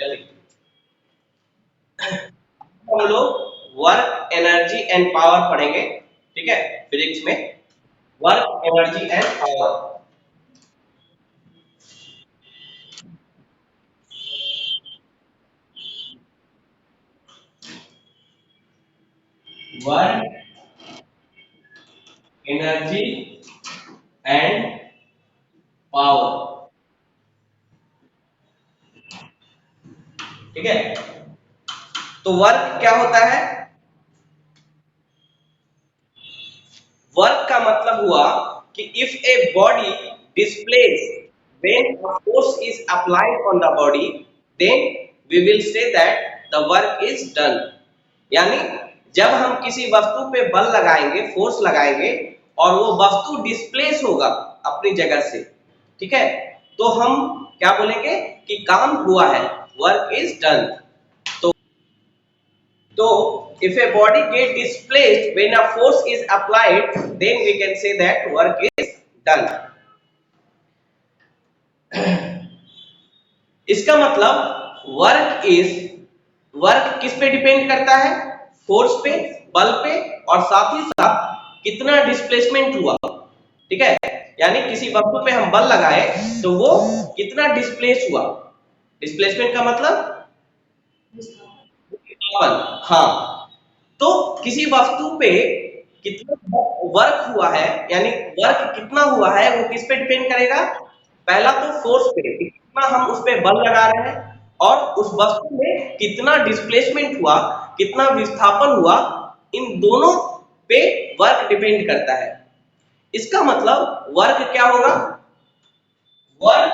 जल्दी हम लोग वर्क एनर्जी एंड पावर पढ़ेंगे, ठीक है, फिजिक्स में work energy and power. Work energy and power, ठीक है। तो वर्क क्या होता है? वर्क का मतलब हुआ कि if a body displace when a force is applied on the body then we will say that the work is done. यानी जब हम किसी वस्तु पे बल लगाएंगे, फोर्स लगाएंगे और वो वस्तु डिस्प्लेस होगा अपनी जगह से, ठीक है, तो हम क्या बोलेंगे कि काम हुआ है, वर्क इज डन। तो if a body get displaced when a force is applied, then we can say that work is done. इसका मतलब वर्क किस पे डिपेंड करता है? फोर्स पे, बल पे, और साथ ही साथ कितना डिस्प्लेसमेंट हुआ, ठीक है। यानी किसी वस्तु पे हम बल लगाए तो वो कितना डिस्प्लेस हुआ। डिस्प्लेसमेंट का मतलब हाँ, तो किसी वस्तु पे कितना वर्क हुआ है, यानी वर्क कितना हुआ है वो किस पे डिपेंड करेगा? पहला तो फोर्स पे, कितना हम उस पे बल लगा रहे हैं, और उस वस्तु में कितना डिस्प्लेसमेंट हुआ, कितना विस्थापन हुआ, इन दोनों पे वर्क डिपेंड करता है। इसका मतलब वर्क क्या होगा? Work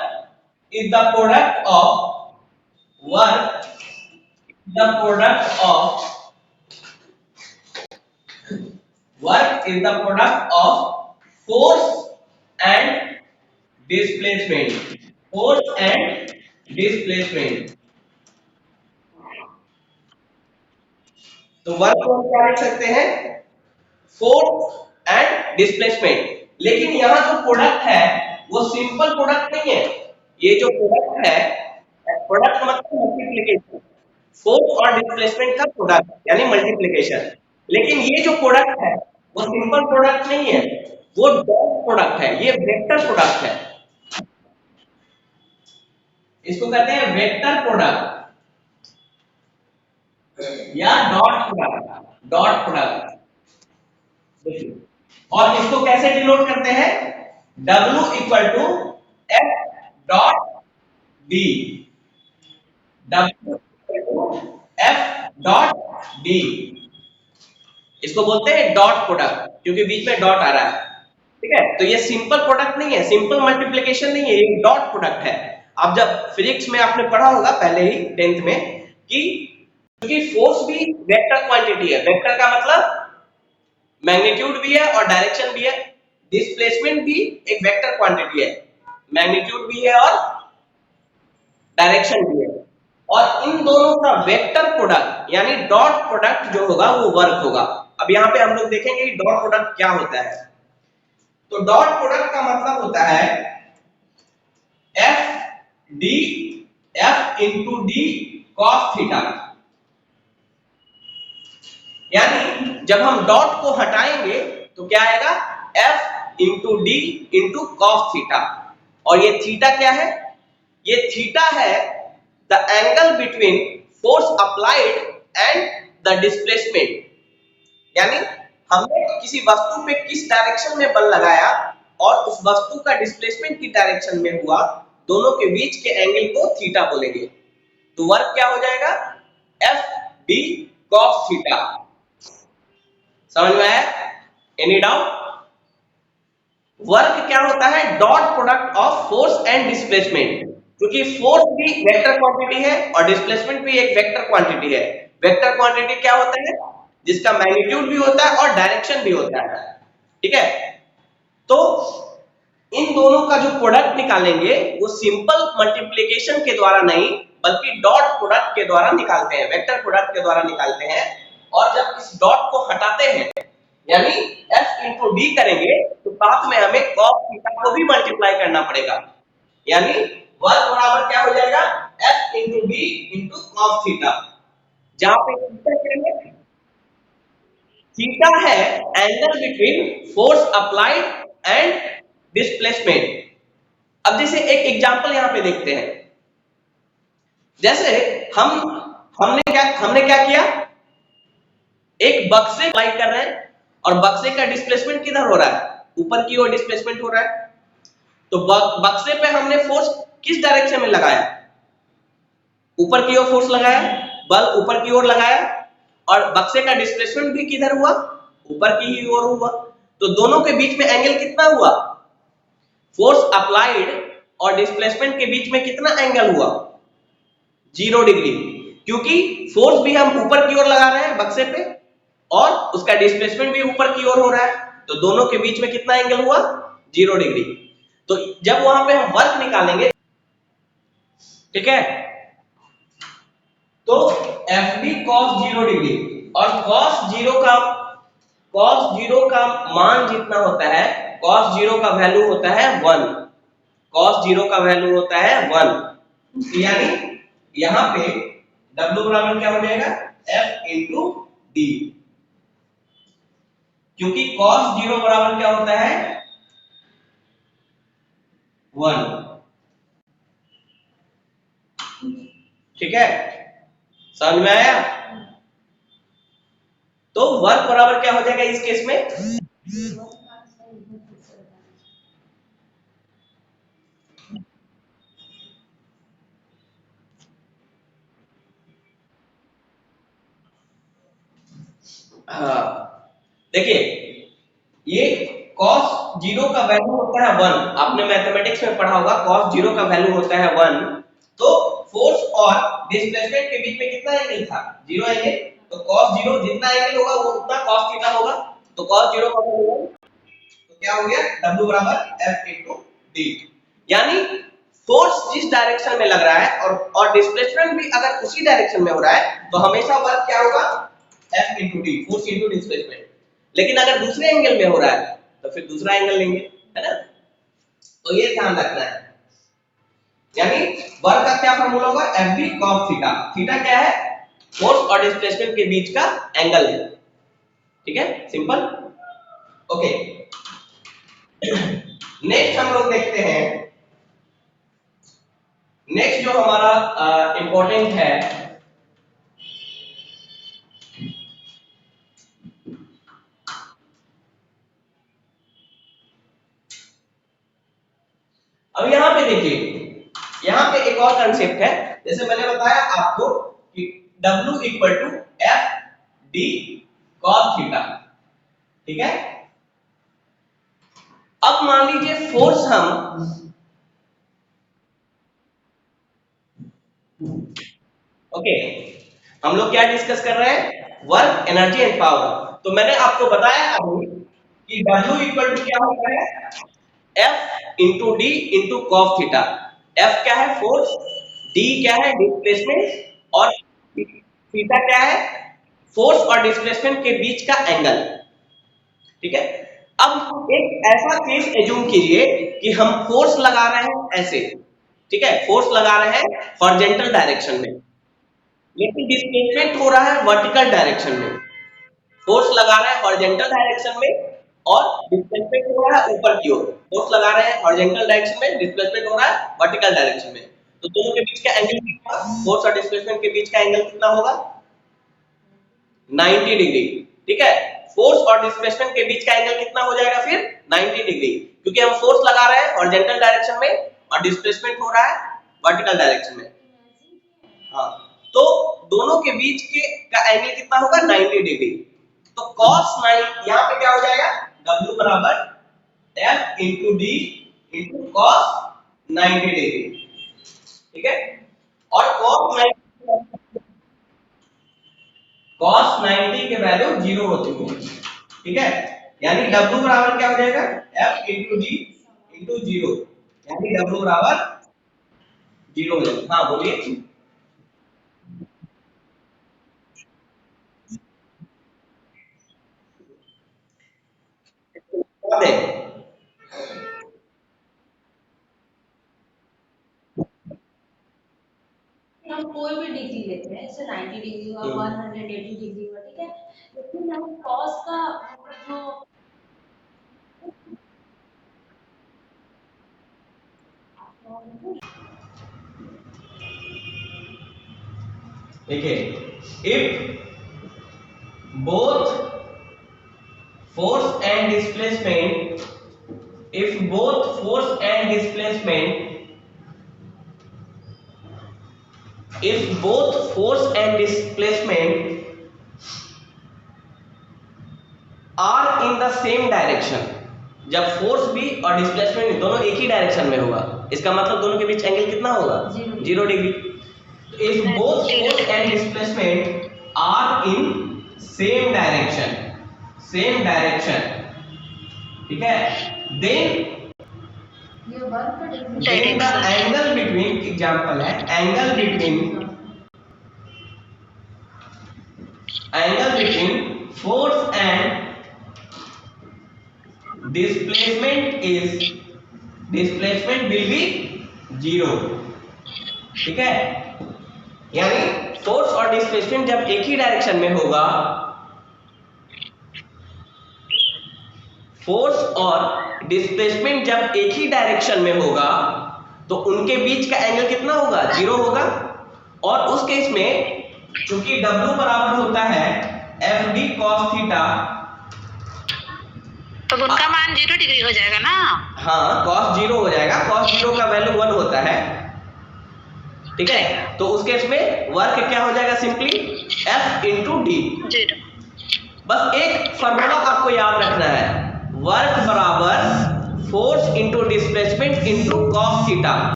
is the product of work the product of Work is the product of force and displacement. Force and displacement. तो वर्क को हम क्या लिख सकते हैं? Force and displacement. लेकिन यहाँ जो प्रोडक्ट है वो सिंपल प्रोडक्ट नहीं है। ये जो प्रोडक्ट है, प्रोडक्ट मतलब मल्टीप्लिकेशन, फोर्स और डिस्प्लेसमेंट का प्रोडक्ट यानी मल्टीप्लिकेशन। लेकिन ये जो प्रोडक्ट है वो सिंपल प्रोडक्ट नहीं है, वो डॉट प्रोडक्ट है, ये वेक्टर प्रोडक्ट है। इसको कहते हैं वेक्टर प्रोडक्ट या डॉट प्रोडक्ट, डॉट प्रोडक्ट। और इसको कैसे डिनोट करते हैं? W equal to F dot D, W equal to F dot D। इसको बोलते हैं डॉट प्रोडक्ट, क्योंकि बीच में डॉट आ रहा है, ठीक है। तो ये सिंपल प्रोडक्ट नहीं है, सिंपल मल्टीप्लिकेशन नहीं है, ये डॉट प्रोडक्ट है। आप जब फिजिक्स में आपने पढ़ा होगा पहले ही 10th में कि क्योंकि फोर्स भी वेक्टर क्वांटिटी है, वेक्टर का मतलब मैग्नीट्यूड भी है और डायरेक्शन भी है, डिस्प्लेसमेंट भी एक वेक्टर क्वांटिटी है, मैग्नीट्यूड भी है और डायरेक्शन भी है, और इन दोनों का वेक्टर प्रोडक्ट यानी डॉट प्रोडक्ट जो होगा वो वर्क होगा। अब यहाँ पे हम लोग देखेंगे कि डॉट प्रोडक्ट क्या होता है। तो डॉट प्रोडक्ट का मतलब होता है F D F into D cos theta. यानी जब हम डॉट को हटाएंगे तो क्या आएगा? F into D into cos theta. और ये थीटा क्या है? ये थीटा है the angle between force applied and the displacement. यानी हमने किसी वस्तु पे किस डायरेक्शन में बल लगाया और उस वस्तु का डिस्प्लेसमेंट की डायरेक्शन में हुआ, दोनों के बीच के एंगल को थीटा बोलेंगे। तो वर्क क्या हो जाएगा? F D cos theta. समझ में आया? Any doubt? वर्क क्या होता है? Dot product of force and displacement, क्योंकि फोर्स भी वेक्टर क्वांटिटी है और डिस्प्लेसमेंट भी एक वेक्टर क्वांटिटी है। वेक्टर क्वांटिटी क्या होता है? जिसका मैग्नीट्यूड भी होता है और डायरेक्शन भी होता है, ठीक है। तो इन दोनों का जो प्रोडक्ट निकालेंगे वो सिंपल मल्टीप्लिकेशन के द्वारा नहीं बल्कि डॉट प्रोडक्ट के द्वारा निकालते हैं, वेक्टर प्रोडक्ट के द्वारा निकालते हैं। और जब इस डॉट को हटाते हैं यानी F इंटू डी करेंगे तो साथ में हमें cos थीटा को भी मल्टीप्लाई करना पड़ेगा, यानी वर्क बराबर क्या हो जाएगा? F into D into cos theta, जहां पे थीटा क्या है? थीटा है angle between force applied and displacement. अब जैसे एक एग्जांपल यहां पे देखते हैं, जैसे हम हमने क्या किया, एक बक्से अप्लाई कर रहे हैं और बक्से का डिस्प्लेसमेंट किधर हो रहा है? ऊपर की ओर डिस्प्लेसमेंट हो रहा है। तो बक्से पे हमने फोर्स किस डायरेक्शन में लगाया? ऊपर की ओर फोर्स लगाया, बल ऊपर की ओर लगाया, और बक्से का डिस्प्लेसमेंट भी किधर हुआ? ऊपर की ही ओर हुआ। तो दोनों के बीच में एंगल कितना हुआ? फोर्स अप्लाइड और डिस्प्लेसमेंट के बीच में कितना एंगल हुआ? 0 डिग्री, क्योंकि फोर्स भी हम ऊपर की ओर लगा रहे हैं बक्से पे और उसका डिस्प्लेसमेंट भी ऊपर की ओर हो रहा है, तो दोनों के बीच में कितना एंगल हुआ? 0 डिग्री। तो जब वहां पे हम वर्क निकालेंगे, ठीक है, तो एफ डी कॉस 0 डिग्री, और कॉस जीरो का मान जितना होता है, कॉस जीरो का वैल्यू होता है 1, कॉस जीरो का वैल्यू होता है 1, यानी यहां पे W बराबर क्या हो जाएगा? F इंटू डी, क्योंकि कॉस जीरो बराबर क्या होता है? 1। ठीक है, समझ में आया? तो वर्क बराबर क्या हो जाएगा इस केस में? हाँ, देखिए, ये cos जीरो का वैल्यू होता है 1, आपने मैथमेटिक्स में पढ़ा होगा, cos जीरो का वैल्यू होता है 1। तो फोर्स और डिस्प्लेसमेंट के बीच में कितना एंगल था? 0 एंगल। तो cos जीरो जितना एंगल होगा वो उतना cos थीटा होगा। तो cos जीरो का वैल्यू, तो क्या हो गया? W बराबर F इंटू डी, यानी फोर्स जिस डायरेक्शन में लग रहा है और डिस्प्लेसमेंट भी अगर उसी डायरेक्शन में हो रहा है, तो हमेशा वर्क क्या होगा? F into D, force into displacement. लेकिन अगर दूसरे एंगल में हो रहा है तो फिर दूसरा एंगल लेंगे, है ना? तो ये ध्यान रखना है, यानी वर्क का क्या फार्मूला होगा? F B cos theta. Theta क्या है? फोर्स और डिस्प्लेसमेंट के बीच का एंगल है। ठीक है, सिंपल। ओके, नेक्स्ट हम लोग देखते हैं, नेक्स्ट जो हमारा इंपॉर्टेंट है, अब यहां पे देखिए, यहां पे एक और कंसेप्ट है, जैसे मैंने बताया आपको कि W equal to F D cos theta. ठीक है, अब मान लीजिए फोर्स हम, ओके, हम लोग क्या डिस्कस कर रहे हैं? Work, energy and power. तो मैंने आपको बताया अभी कि W इक्वल टू क्या होता है? F into D into cos theta. F क्या है? फोर्स, D क्या है? डिस्प्लेसमेंट, और थीटा क्या है? फोर्स और डिस्प्लेसमेंट के बीच का एंगल। ठीक है, अब एक ऐसा केस एज्यूम कीजिए कि हम फोर्स लगा रहे हैं ऐसे, ठीक है, फोर्स लगा रहे हैं हॉरिजॉन्टल डायरेक्शन में, लेकिन डिस्प्लेसमेंट हो रहा है वर्टिकल डायरेक्शन में। फोर्स लगा रहे हैं हॉरिजॉन्टल डायरेक्शन में और डिस्प्लेसमेंट हो रहा है ऊपर की ओर। फोर्स लगा रहे हैं हॉरिजॉन्टल डायरेक्शन में, डिस्प्लेसमेंट हो रहा है वर्टिकल डायरेक्शन में। तो दोनों के बीच का एंगल कितना होगा? फोर्स और डिस्प्लेसमेंट के बीच का एंगल कितना होगा? 90 डिग्री। ठीक है, फोर्स और डिस्प्लेसमेंट के बीच का एंगल कितना हो जाएगा फिर? 90 डिग्री, क्योंकि हम फोर्स लगा रहे हैं हॉरिजॉन्टल डायरेक्शन में और डिस्प्लेसमेंट हो रहा है वर्टिकल डायरेक्शन में। हाँ, तो दोनों के बीच के का एंगल कितना होगा? 90 डिग्री। तो cos 9 यहाँ पे क्या हो जाएगा? W बराबर F into D into cos 90 degree. ठीक है, और cos 90 के वैल्यू 0 होती है। ठीक है, यानी W बराबर क्या हो जाएगा? F इंटू डी इंटू 0, यानी W बराबर 0 हो जाएगा। हाँ बोलिए। हम कोई भी डिग्री लेते हैं, जैसे 90 डिग्री हुआ, 180 डिग्री हुआ, ठीक है, लेकिन हम कॉस का जो देखिए, if both force and displacement, if both force and displacement, if both force and displacement are in the same direction, जब फोर्स भी और डिस्प्लेसमेंट दोनों एक ही डायरेक्शन में होगा, इसका मतलब दोनों के बीच एंगल कितना होगा? 0 degree. If both force and displacement are in same direction, ठीक है, then the angle between, example है, angle between force and displacement will be 0, ठीक है, यानी फोर्स और डिस्प्लेसमेंट जब एक ही डायरेक्शन में होगा, फोर्स और डिस्प्लेसमेंट जब एक ही डायरेक्शन में होगा तो उनके बीच का एंगल कितना होगा? 0 होगा। और उस केस में चूंकि W बराबर होता है FD cos थीटा, तो उनका मान 0 डिग्री हो जाएगा ना? हाँ, cos 0 हो जाएगा, cos 0 का वैल्यू 1 होता है, ठीक है, तो उस केस में वर्क क्या हो जाएगा? Simply F into D. बस एक फॉर्मूला आपको याद रखना है, वर्क बराबर force into displacement into cos theta,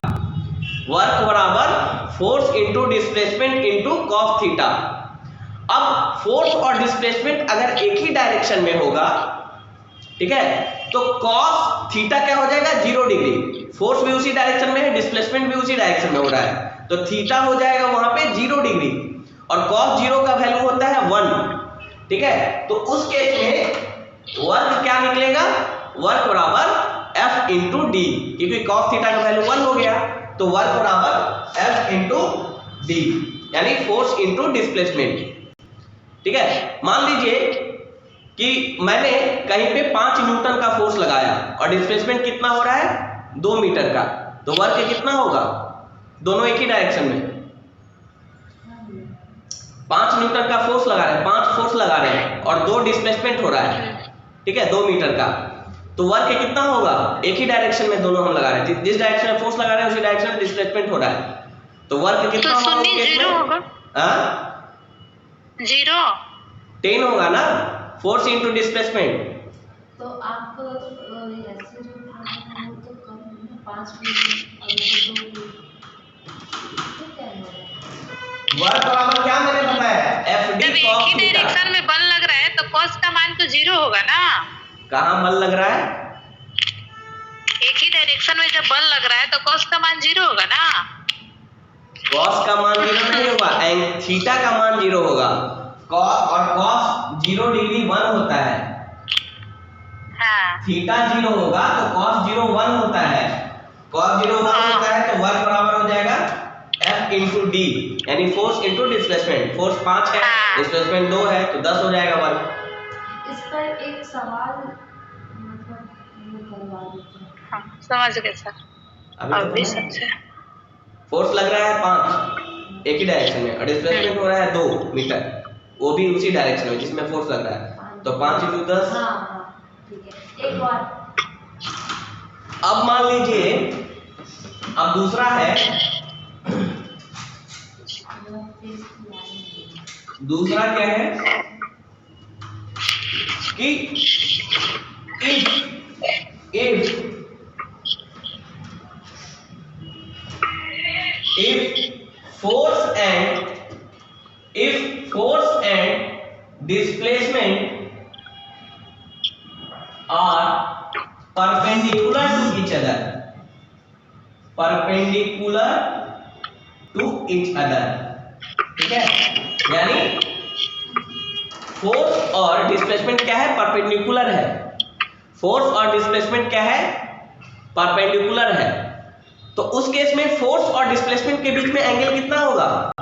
work बराबर force into displacement into cos theta. अब फोर्स और डिस्प्लेसमेंट अगर एक ही डायरेक्शन में होगा, ठीक है, तो कॉस थीटा क्या हो जाएगा? 0 डिग्री। फोर्स भी उसी डायरेक्शन में है, डिस्प्लेसमेंट भी उसी डायरेक्शन में हो रहा है, तो थीटा हो जाएगा वहां पे 0 डिग्री, और cos 0 का वैल्यू होता है 1, ठीक है, तो उस केस में वर्क क्या निकलेगा? वर्क बराबर F इंटू डी, क्योंकि cos थीटा का वैल्यू 1 हो गया, तो वर्क बराबर F इंटू डी, यानी फोर्स इंटू डिस्प्लेसमेंट, ठीक है। मान लीजिए कि मैंने कहीं पे 5 न्यूटन का फोर्स लगाया और डिस्प्लेसमेंट कितना हो रहा है? 2 मीटर का, तो वर्क कितना होगा? दोनों एक ही डायरेक्शन में 5 न्यूटन का फोर्स लगा रहे हैं, 5 फोर्स लगा रहे हैं और 2 डिस्प्लेसमेंट हो रहा है, ठीक है, 2 मीटर का, तो वर्क कितना होगा? एक ही डायरेक्शन में दोनों हम लगा रहे हैं, जिस डायरेक्शन में फोर्स लगा रहे हैं उसी डायरेक्शन में डिस्प्लेसमेंट हो रहा है, तो वर्क कितना होगा? 0 होगा। 0 10 होगा ना, फोर्स इंटू डिस्प्लेसमेंट। तो आप ऐसे जो तो कम 5 मिनट वर्क बराबर क्या मैंने बताया? FD जब एक ही डायरेक्शन में बल लग रहा है तो कॉस का मान तो 0 होगा ना? कहाँ बल लग रहा है? एक ही डायरेक्शन में जब बल लग रहा है तो कॉस का मान 0 होगा ना? कॉस का मान 0 नहीं होगा, थीटा का मान 0 होगा, और कॉस 0 डिग्री 1 होता है, हाँ, थीटा 0 होगा तो कॉस 0 1 होता है, कॉस 0 1 होता है, तो वर्क बराबर हो जाएगा F इंटू डी, यानी फोर्स इंटू डिस्प्लेसमेंट, फोर्स 5 है, डिस्प्लेसमेंट 2 है, तो 10 हो जाएगा वर्क। इस पर एक सवाल मतलब करवा देते हैं। हाँ, समझ गए सर। अभी समझे। फोर्स लग रहा है 5 एक ही डायरेक्शन में और डिस्प्लेसमेंट हो रहा है 2 मीटर, वो भी उसी डायरेक्शन में जिसमें फोर्स लग रहा है, तो 5 इंटू 10। हाँ, ठीक है, एक बार। अब मान लीजिए, अब दूसरा है, दूसरा क्या है कि if force and displacement are perpendicular to each other, ठीक है, यानी फोर्स और डिस्प्लेसमेंट क्या है? परपेंडिकुलर है, फोर्स और डिस्प्लेसमेंट क्या है? परपेंडिकुलर है, तो उस केस में फोर्स और डिस्प्लेसमेंट के बीच में एंगल कितना होगा?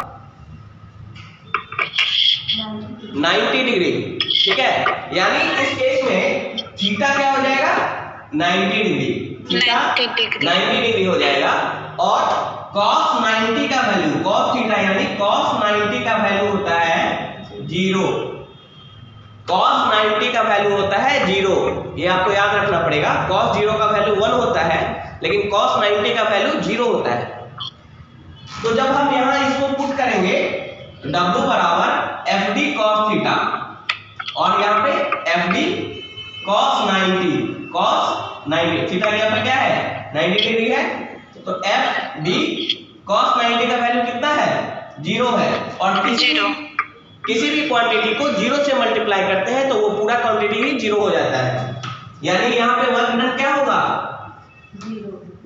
90 डिग्री। ठीक है, यानी इस केस में थीटा क्या हो जाएगा? 90 डिग्री। थीटा 90 डिग्री हो जाएगा और cos 90 का वैल्यू, cos थीटा यानी cos 90 का वैल्यू होता है 0। cos 90 का वैल्यू होता है 0, ये आपको याद रखना पड़ेगा। cos 0 का वैल्यू 1 होता है, लेकिन cos 90 का वैल्यू 0 होता है। तो जब हम यहां इसको पुट करेंगे W बराबर FD cos थीटा और यहाँ पे FD cos 90, cos 90 थीटा यहाँ पे क्या है? 90 डिग्री है, तो FD cos 90 का वैल्यू कितना है? 0 है। और किसी भी क्वांटिटी को 0 से मल्टीप्लाई करते हैं तो वो पूरा क्वांटिटी ही 0 हो जाता है, यानी यहाँ पे वर्क डन क्या होगा?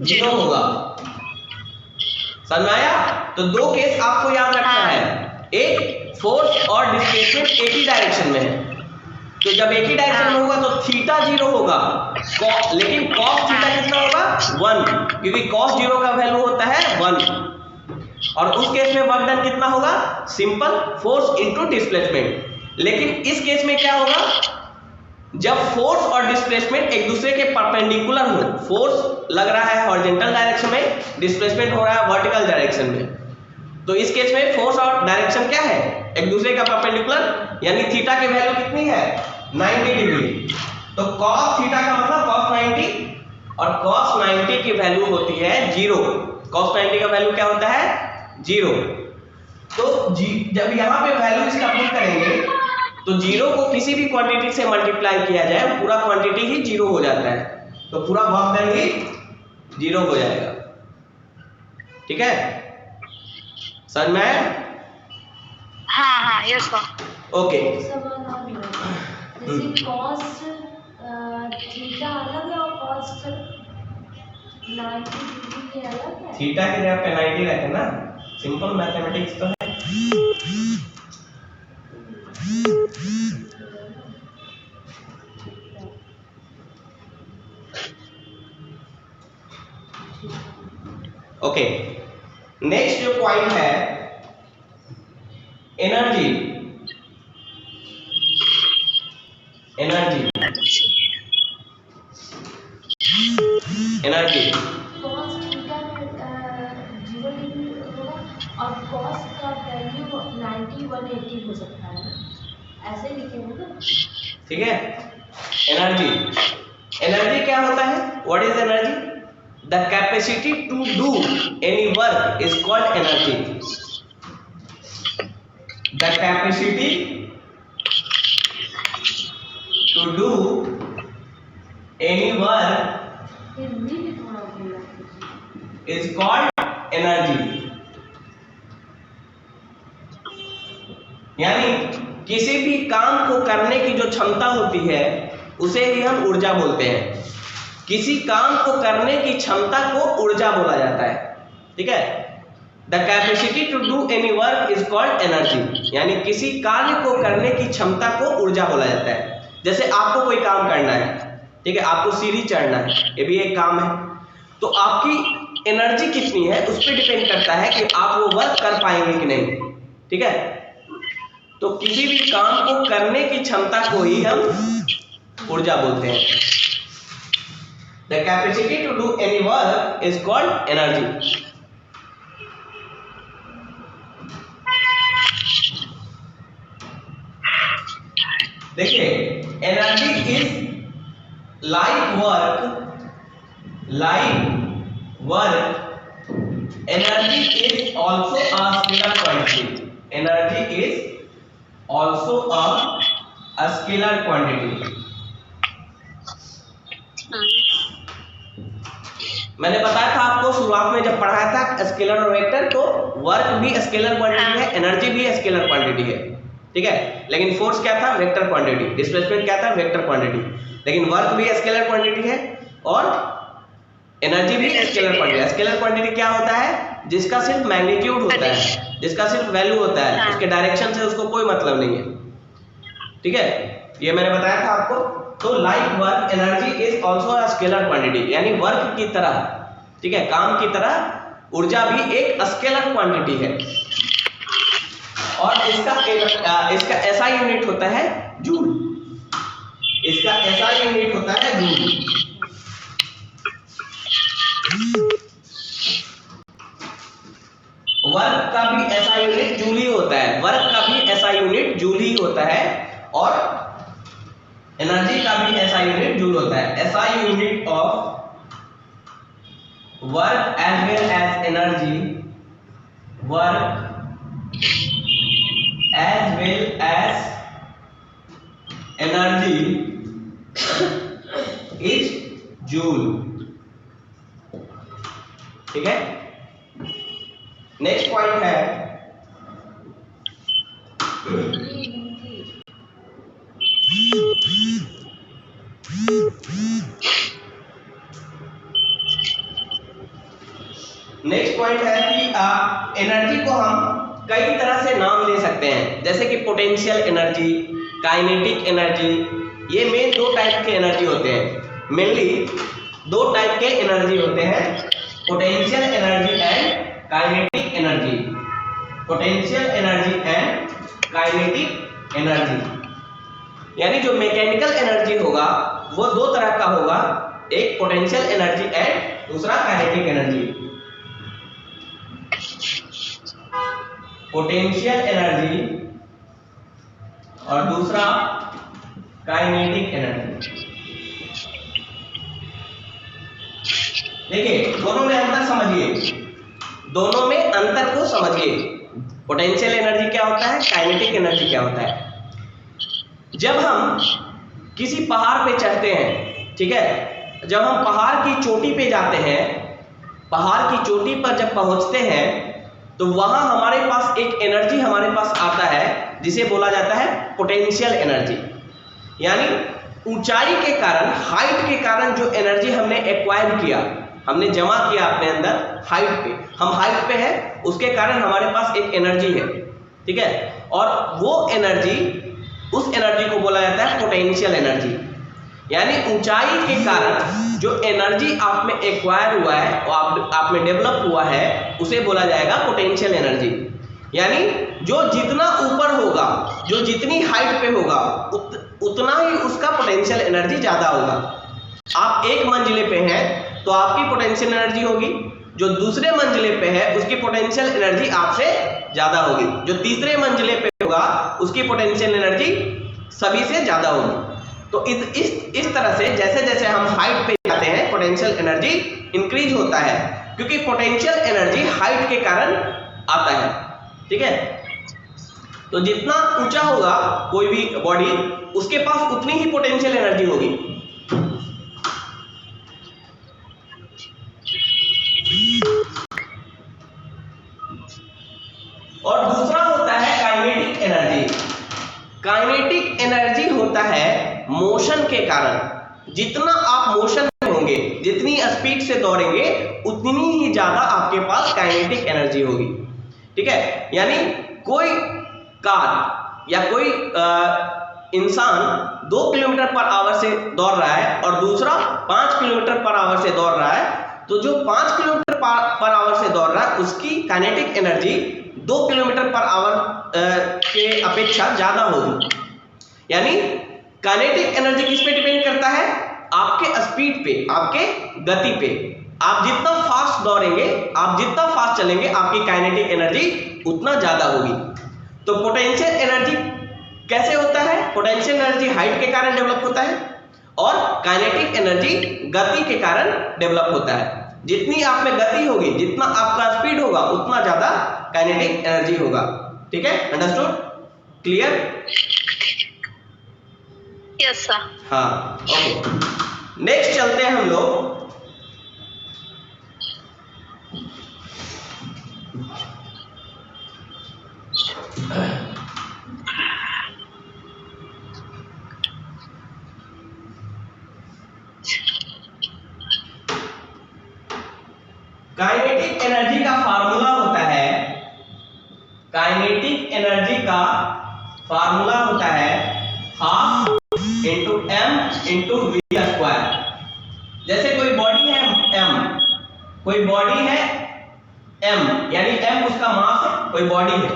0 होगा। समझ में आया? तो दो केस आपको याद रखना है, एक फोर्स और डिस्प्लेसमेंट एक ही डायरेक्शन में है, तो जब एक ही डायरेक्शन में होगा तो थीटा 0 होगा, लेकिन cos थीटा कितना होगा? 1, क्योंकि cos 0 का वैल्यू होता है 1। और उस केस में वर्क डन कितना होगा? Simple force into displacement. लेकिन इस केस में क्या होगा? जब फोर्स और डिस्प्लेसमेंट एक दूसरे के परपेंडिकुलर हो, फोर्स लग रहा है हॉरिजॉन्टल डायरेक्शन में, डिस्प्लेसमेंट हो रहा है वर्टिकल डायरेक्शन में, तो इस केस में फोर्स और डायरेक्शन क्या है? एक दूसरे का परपेंडिकुलर, यानी थीटा की वैल्यू कितनी है? 90 डिग्री। तो cos थीटा का मतलब cos 90 और cos 90 की वैल्यू होती है 0। cos 90 का वैल्यू क्या होता है? 0। तो जब यहाँ पे वैल्यू इसका पुट करेंगे तो 0 को किसी भी क्वांटिटी से मल्टीप्लाई किया जाए पूरा क्वांटिटी ही 0 हो जाता है, तो पूरा वर्क डन ही 0 हो जाएगा। ठीक है, समझ में आया? हाँ यस सर। ओके, जैसे cos थीटा अलग है और cos 90 डिग्री के अलग है। थीटा की जगह पे 90 रखे ना, सिंपल मैथमेटिक्स तो है। ओके, नेक्स्ट जो पॉइंट है एनर्जी। एनर्जी cos थीटा में 0 डिग्री होगा और cos का वैल्यू 90 180 हो सकता है, ऐसे लिखेंगे ना? ठीक है, एनर्जी क्या होता है? What is energy? The capacity to do any work is called energy. The capacity to do any work is called energy। यानी किसी भी काम को करने की जो क्षमता होती है उसे ही हम ऊर्जा बोलते हैं। किसी काम को करने की क्षमता को ऊर्जा बोला जाता है। ठीक है, the capacity to do any work is called energy, यानी किसी कार्य को करने की क्षमता को ऊर्जा बोला जाता है। जैसे आपको कोई काम करना है, ठीक है, आपको सीढ़ी चढ़ना है, ये भी एक काम है, तो आपकी एनर्जी कितनी है उस पर डिपेंड करता है कि आप वो वर्क कर पाएंगे कि नहीं। ठीक है, तो किसी भी काम को करने की क्षमता को ही हम ऊर्जा बोलते हैं। The capacity to do any work is called energy. देखिए, energy is like work. Energy is also a scalar quantity. Energy is also a scalar quantity. मैंने बताया था आपको शुरुआत में जब पढ़ाया था स्केलर और वेक्टर, तो वर्क भी स्केलर क्वांटिटी है, एनर्जी भी स्केलर क्वांटिटी है। ठीक है, लेकिन फोर्स क्या था? Vector quantity. डिस्प्लेसमेंट क्या था? Vector quantity. लेकिन वर्क भी स्केलर क्वांटिटी है और एनर्जी भी स्केलर क्वांटिटी। स्केलर क्वांटिटी क्या होता है? जिसका सिर्फ मैग्नीट्यूड होता है, जिसका सिर्फ वैल्यू होता है, उसके डायरेक्शन से उसको कोई मतलब नहीं है। ठीक है, ये मैंने बताया था आपको। तो like work energy is also a scalar quantity, यानी वर्क की तरह ठीक है, काम की तरह ऊर्जा भी एक स्केलर क्वांटिटी है और इसका ऐसा यूनिट होता है जूल। इसका ऐसा यूनिट होता है जूल। वर्क का भी ऐसा यूनिट जूल ही होता है, वर्क का भी ऐसा यूनिट जूल ही होता है और एनर्जी का भी ऐसा यूनिट जूल होता है। ऐसा unit of work as well as energy, work as well as energy is joule। ठीक है, नेक्स्ट पॉइंट है कि एनर्जी को हम कई तरह से नाम ले सकते हैं, जैसे कि पोटेंशियल एनर्जी, काइनेटिक एनर्जी। ये मेन दो टाइप के एनर्जी होते हैं, मेनली दो टाइप के एनर्जी होते हैं, potential energy and kinetic energy. Potential energy and kinetic energy, यानी जो मैकेनिकल एनर्जी होगा वो दो तरह का होगा, एक पोटेंशियल एनर्जी एंड दूसरा काइनेटिक एनर्जी। पोटेंशियल एनर्जी और दूसरा काइनेटिक एनर्जी। देखिए दोनों में अंतर समझिए, दोनों में अंतर को समझिए। पोटेंशियल एनर्जी क्या होता है, काइनेटिक एनर्जी क्या होता है। जब हम किसी पहाड़ पे चढ़ते हैं, ठीक है, जब हम पहाड़ की चोटी पे जाते हैं, पहाड़ की चोटी पर जब पहुंचते हैं तो वहां हमारे पास एक एनर्जी हमारे पास आता है जिसे बोला जाता है पोटेंशियल एनर्जी। यानी ऊंचाई के कारण, हाइट के कारण जो एनर्जी हमने एक्वायर किया, हमने जमा किया अपने अंदर हाइट पे, हम हाइट पे है उसके कारण हमारे पास एक एनर्जी है, ठीक है, और वो एनर्जी, उस एनर्जी को बोला जाता है पोटेंशियल एनर्जी। यानी ऊंचाई के कारण जो एनर्जी आप में एक्वायर हुआ है और आप में डेवलप हुआ है उसे बोला जाएगा पोटेंशियल एनर्जी। यानी जो जितना ऊपर होगा, जो जितनी हाइट पे होगा उतना ही उसका पोटेंशियल एनर्जी ज्यादा होगा। आप एक मंजिले पे हैं तो आपकी पोटेंशियल एनर्जी होगी, जो दूसरे मंजिले पे है उसकी पोटेंशियल एनर्जी आपसे ज्यादा होगी, जो तीसरे मंजिले पे होगा उसकी पोटेंशियल एनर्जी सभी से ज्यादा होगी। तो इस तरह से जैसे जैसे हम हाइट पे जाते हैं पोटेंशियल एनर्जी इंक्रीज होता है, क्योंकि पोटेंशियल एनर्जी हाइट के कारण आता है, ठीक है। तो जितना ऊंचा होगा कोई भी बॉडी, उसके पास उतनी ही पोटेंशियल एनर्जी होगी। और दूसरा होता है काइनेटिक एनर्जी। काइनेटिक एनर्जी होता है मोशन के कारण। जितना आप मोशन में होंगे, जितनी स्पीड से दौड़ेंगे उतनी ही ज्यादा आपके पास काइनेटिक एनर्जी होगी, ठीक है। यानी कोई कार या कोई इंसान 2 किलोमीटर पर आवर से दौड़ रहा है और दूसरा 5 किलोमीटर पर आवर से दौड़ रहा है, तो जो 5 किलोमीटर पर आवर से दौड़ रहा है उसकी kinetic energy 2 kilometre per hour के अपेक्षा ज्यादा होगी। यानी काइनेटिक एनर्जी किस पे डिपेंड करता है, आपके स्पीड पे, आपके गति पे। आप जितना फास्ट दौड़ेंगे, आप जितना फास्ट चलेंगे, आपकी काइनेटिक एनर्जी उतना ज्यादा होगी। तो पोटेंशियल एनर्जी कैसे होता है, पोटेंशियल एनर्जी हाइट के कारण डेवलप होता है और काइनेटिक एनर्जी गति के कारण डेवलप होता है। जितनी आप में गति होगी, जितना आपका स्पीड होगा, उतना ज्यादा काइनेटिक एनर्जी होगा, ठीक है। Understood, clear? Yes sir. हाँ, ओके। नेक्स्ट चलते हैं हम लोग काइनेटिक एनर्जी का फार्मूला होता है, काइनेटिक एनर्जी का फार्मूला होता है half into M into V square. जैसे कोई बॉडी है m, कोई बॉडी है m, यानी m उसका मास है, कोई बॉडी है,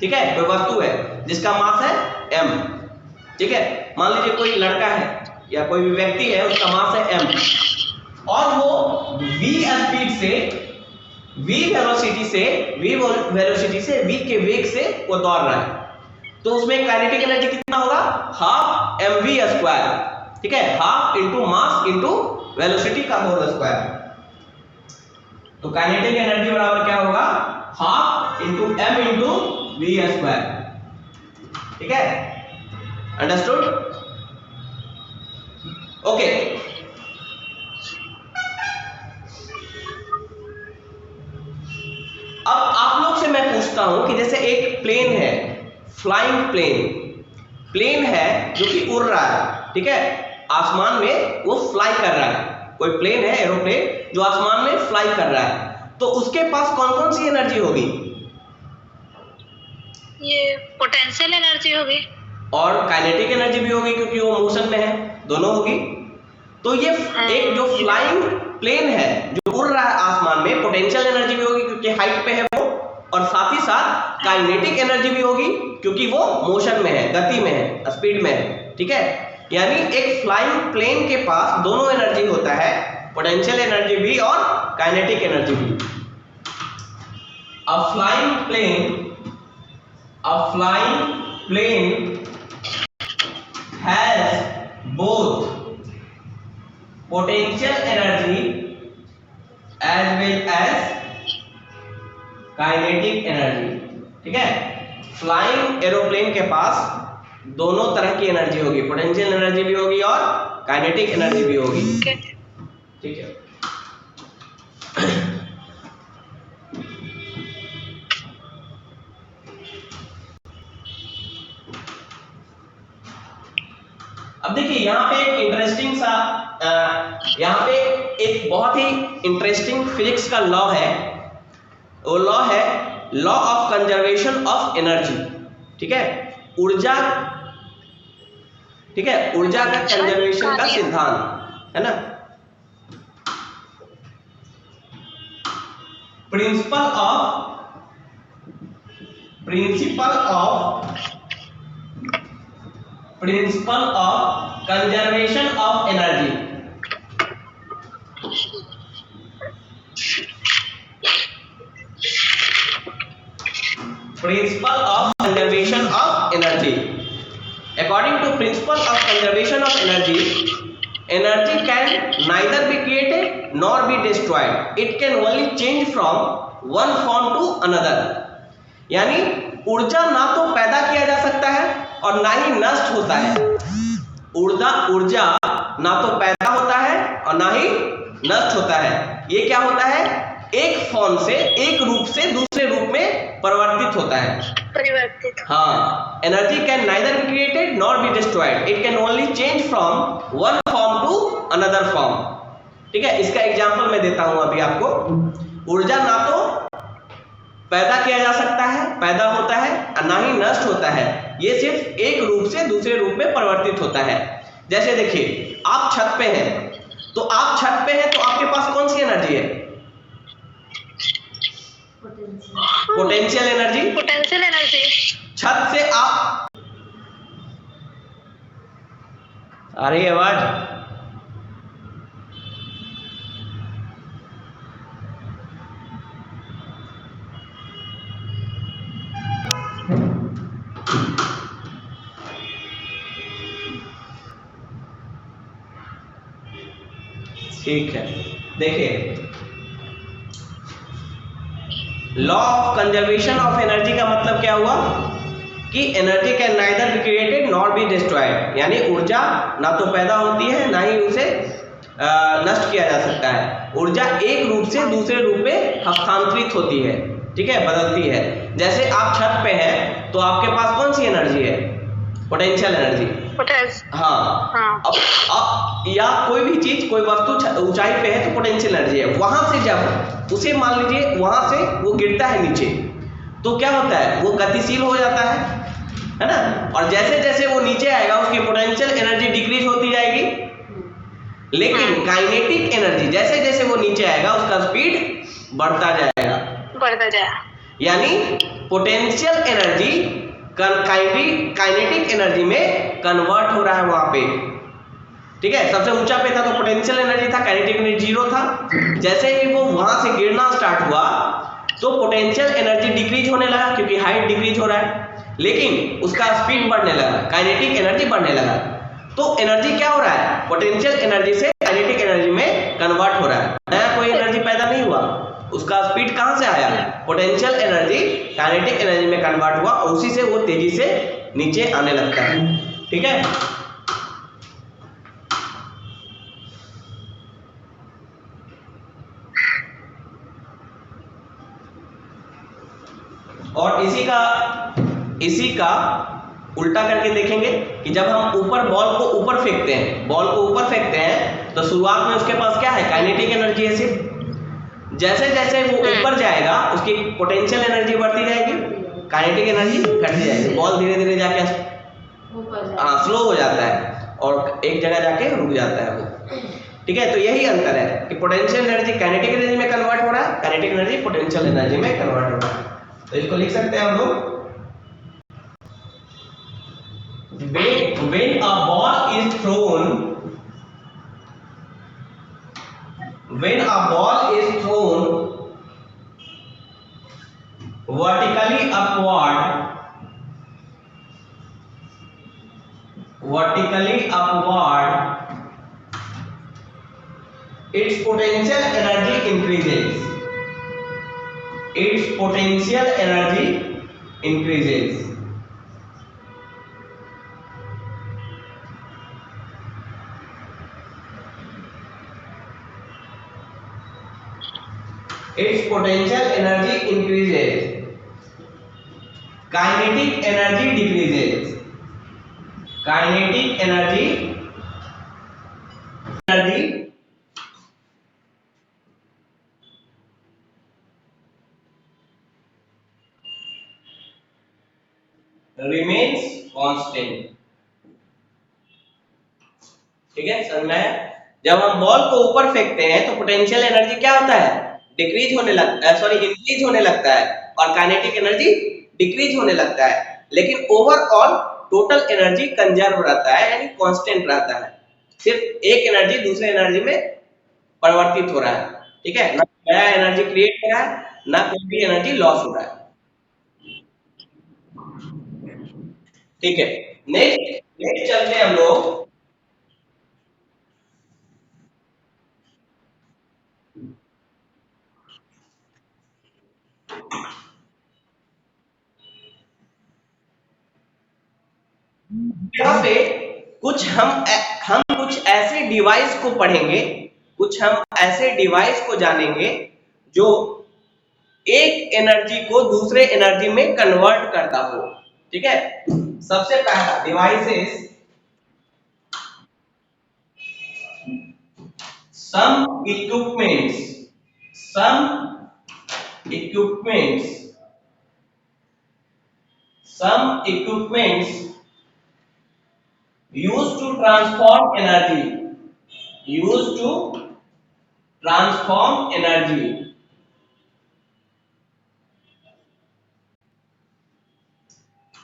ठीक है, कोई वस्तु है जिसका मास है m, ठीक है। मान लीजिए कोई लड़का है या कोई भी व्यक्ति है, उसका मास है m, और वो v स्पीड से, v वेलोसिटी से v के वेग से वो दौड़ रहा है, तो उसमें काइनेटिक एनर्जी कितना होगा, हाफ mv स्क्वायर, ठीक है, half into mass into velocity का होल स्क्वायर। तो काइनेटिक एनर्जी बराबर क्या होगा, half into m into v square, ठीक है, अंडरस्टूड, ओके। अब आप लोग से मैं पूछता हूं कि जैसे एक प्लेन है, फ्लाइंग प्लेन है जो कि उड़ रहा है, ठीक है, आसमान में वो फ्लाई कर रहा है, कोई प्लेन है, एरोप्लेन जो आसमान में फ्लाई कर रहा है, तो उसके पास कौन कौन सी एनर्जी होगी, ये पोटेंशियल एनर्जी होगी और काइनेटिक एनर्जी भी होगी क्योंकि वो मोशन में है, दोनों होगी। तो ये एक जो फ्लाइंग प्लेन है जो उड़ रहा है आसमान में, पोटेंशियल एनर्जी भी होगी क्योंकि हाइट पे है वो, और साथ ही साथ काइनेटिक एनर्जी भी होगी क्योंकि वो मोशन में है, गति में है, स्पीड में है, ठीक है। यानी एक फ्लाइंग प्लेन के पास दोनों एनर्जी होता है, पोटेंशियल एनर्जी भी और काइनेटिक एनर्जी भी। A flying plane has both potential energy as well as kinetic energy, ठीक है। फ्लाइंग एरोप्लेन के पास दोनों तरह की एनर्जी होगी, पोटेंशियल एनर्जी भी होगी और काइनेटिक एनर्जी भी होगी, ठीक है। अब देखिए यहाँ पे एक इंटरेस्टिंग सा यहाँ पे एक बहुत ही इंटरेस्टिंग फिजिक्स का लॉ है, वो लॉ है law of conservation of energy, ठीक है, ऊर्जा, ठीक है, ऊर्जा का कंजर्वेशन का सिद्धांत है ना। Principal of conservation of energy, principle of conservation of energy. According to principle of conservation of energy, energy can neither be created nor be destroyed. It can only change from one form to another. यानी ऊर्जा ना तो पैदा किया जा सकता है और ना ही नष्ट होता है। ऊर्जा ना तो पैदा होता है और ना ही नष्ट होता है। ये क्या होता है, एक फॉर्म से, एक रूप से दूसरे रूप में परिवर्तित होता है, परिवर्तित। हाँ, energy can neither be created nor be destroyed, it can only change from one form to another form, ठीक है। इसका एग्जांपल मैं देता हूं अभी आपको। ऊर्जा ना तो पैदा किया जा सकता है, पैदा होता है, और ना ही नष्ट होता है, ये सिर्फ एक रूप से दूसरे रूप में परिवर्तित होता है। जैसे देखिए, आप छत पे हैं, तो आप छत पे हैं तो आपके पास कौन सी एनर्जी है, पोटेंशियल एनर्जी। पोटेंशियल एनर्जी छत से आप, आ रही है आवाज, ठीक है। देखिए, law of conservation of energy का मतलब क्या हुआ कि energy can neither be created nor be destroyed, यानी ऊर्जा ना तो पैदा होती है ना ही उसे नष्ट किया जा सकता है। ऊर्जा एक रूप से दूसरे रूप में हस्तांतरित होती है, ठीक है, बदलती है। जैसे आप छत पे हैं तो आपके पास कौन सी एनर्जी है, पोटेंशियल एनर्जी, हाँ। अब या कोई भी चीज, कोई वस्तु ऊंचाई पे है तो पोटेंशियल एनर्जी है। वहां से जब उसे मान लीजिए वहां से वो गिरता है नीचे, तो क्या होता है, वो गतिशील हो जाता है ना। और जैसे जैसे वो नीचे आएगा उसकी पोटेंशियल एनर्जी डिक्रीज होती जाएगी, लेकिन काइनेटिक एनर्जी जैसे जैसे वो नीचे आएगा उसका स्पीड बढ़ता जाएगा। बढ़ता जाए। यानी पोटेंशियल एनर्जी काइनेटिक एनर्जी में कन्वर्ट हो रहा है वहां पे। ठीक है, सबसे ऊंचा पे था तो पोटेंशियल एनर्जी था, काइनेटिक एनर्जी 0 था। जैसे ही वो वहां से गिरना स्टार्ट हुआ तो पोटेंशियल एनर्जी डिक्रीज होने लगा क्योंकि हाइट डिक्रीज हो रहा है, लेकिन उसका स्पीड बढ़ने लगा, काइनेटिक एनर्जी बढ़ने लगा। तो एनर्जी क्या हो रहा है, पोटेंशियल एनर्जी से काइनेटिक एनर्जी में कन्वर्ट हो रहा है। नया कोई एनर्जी पैदा नहीं हुआ, उसका स्पीड कहां से आया, पोटेंशियल एनर्जी काइनेटिक एनर्जी में कन्वर्ट हुआ और उसी से वो तेजी से नीचे आने लगता है। ठीक है, और इसी का उल्टा करके देखेंगे कि जब हम ऊपर बॉल को ऊपर फेंकते हैं तो शुरुआत में उसके पास क्या है, काइनेटिक एनर्जी है सिर्फ। जैसे जैसे वो ऊपर जाएगा उसकी पोटेंशियल एनर्जी बढ़ती जाएगी, काइनेटिक एनर्जी घटती जाएगी, बॉल धीरे धीरे जाके स्लो हो जाता है और एक जगह जाके रुक जाता है वो। ठीक है, तो यही अंतर है कि पोटेंशियल एनर्जी काइनेटिक एनर्जी में कन्वर्ट हो रहा है, काइनेटिक एनर्जी पोटेंशियल एनर्जी में कन्वर्ट हो रहा है। तो इसको लिख सकते हैं हम लोग, when a ball is thrown vertically upward, its potential energy increases. Its potential energy increases. Kinetic energy decreases. Kinetic energy remains constant. ठीक है, समझ में आया? जब हम बॉल को ऊपर फेंकते हैं तो पोटेंशियल एनर्जी क्या होता है, इंक्रीज होने लगता है और काइनेटिक एनर्जी डिक्रीज होने लगता है, लेकिन ओवरऑल टोटल एनर्जी कंजर्व रहता है, यानी कांस्टेंट रहता है। सिर्फ एक एनर्जी दूसरे एनर्जी में परिवर्तित हो रहा है। ठीक है, ना नया एनर्जी क्रिएट हो रहा है, ना कोई भी एनर्जी लॉस हो रहा है। ठीक है, नेक्स्ट चलते हैं हम लोग यहाँ पे हम कुछ ऐसे डिवाइस को पढ़ेंगे, कुछ हम ऐसे डिवाइस को जानेंगे जो एक एनर्जी को दूसरे एनर्जी में कन्वर्ट करता हो। ठीक है, सबसे पहला devices, some equipments used to transform energy.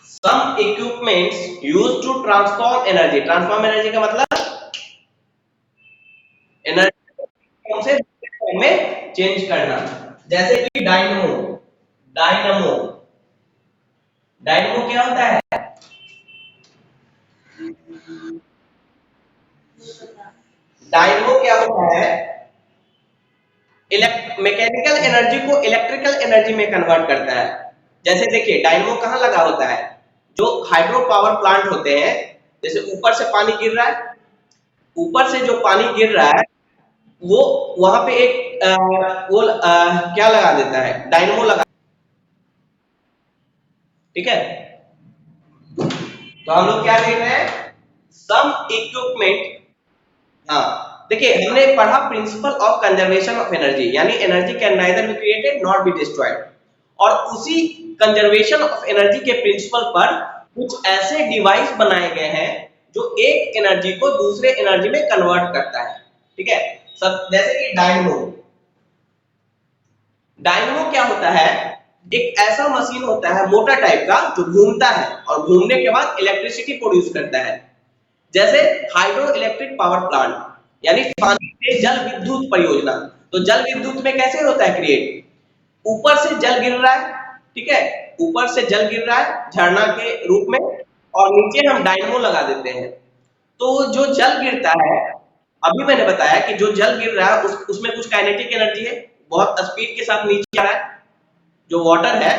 Some equipments used to transform energy. Transform energy का मतलब एनर्जी से फॉर्म में चेंज करना। जैसे कि डायनमो क्या होता है, डायनमो क्या होता है, मैकेनिकल एनर्जी को इलेक्ट्रिकल एनर्जी में कन्वर्ट करता है। जैसे देखिए डायनमो कहाँ लगा होता है, जो हाइड्रो पावर प्लांट होते हैं, जैसे ऊपर से पानी गिर रहा है, ऊपर से जो पानी गिर रहा है वो वहां पे एक क्या लगा देता है, डायनमो लगा। ठीक है, तो हम लोग क्या देख रहे हैं, सम इक्विपमेंट। हाँ देखिए, हमने पढ़ा principle of conservation of energy, यानी energy can neither be created not be destroyed. और उसी कंजर्वेशन ऑफ एनर्जी के प्रिंसिपल पर कुछ ऐसे डिवाइस बनाए गए हैं जो एक एनर्जी को दूसरे एनर्जी में कन्वर्ट करता है। ठीक है। सब जैसे कि डायनमो, डायनमो क्या होता है, एक ऐसा मशीन होता है मोटर टाइप का जो घूमता है और घूमने के बाद इलेक्ट्रिसिटी प्रोड्यूस करता है। जैसे हाइड्रो इलेक्ट्रिक पावर प्लांट यानी पानी से जल विद्युत परियोजना। तो जल विद्युत में कैसे होता है क्रिएट, ऊपर से जल गिर रहा है, ठीक है, ऊपर से जल गिर रहा है झरना के रूप में, और नीचे हम डायनमो लगा देते हैं। तो जो जल गिरता है, अभी मैंने बताया कि जो जल गिर रहा है उसमें कुछ काइनेटिक एनर्जी है, बहुत स्पीड के साथ नीचे आ रहा है। जो वाटर है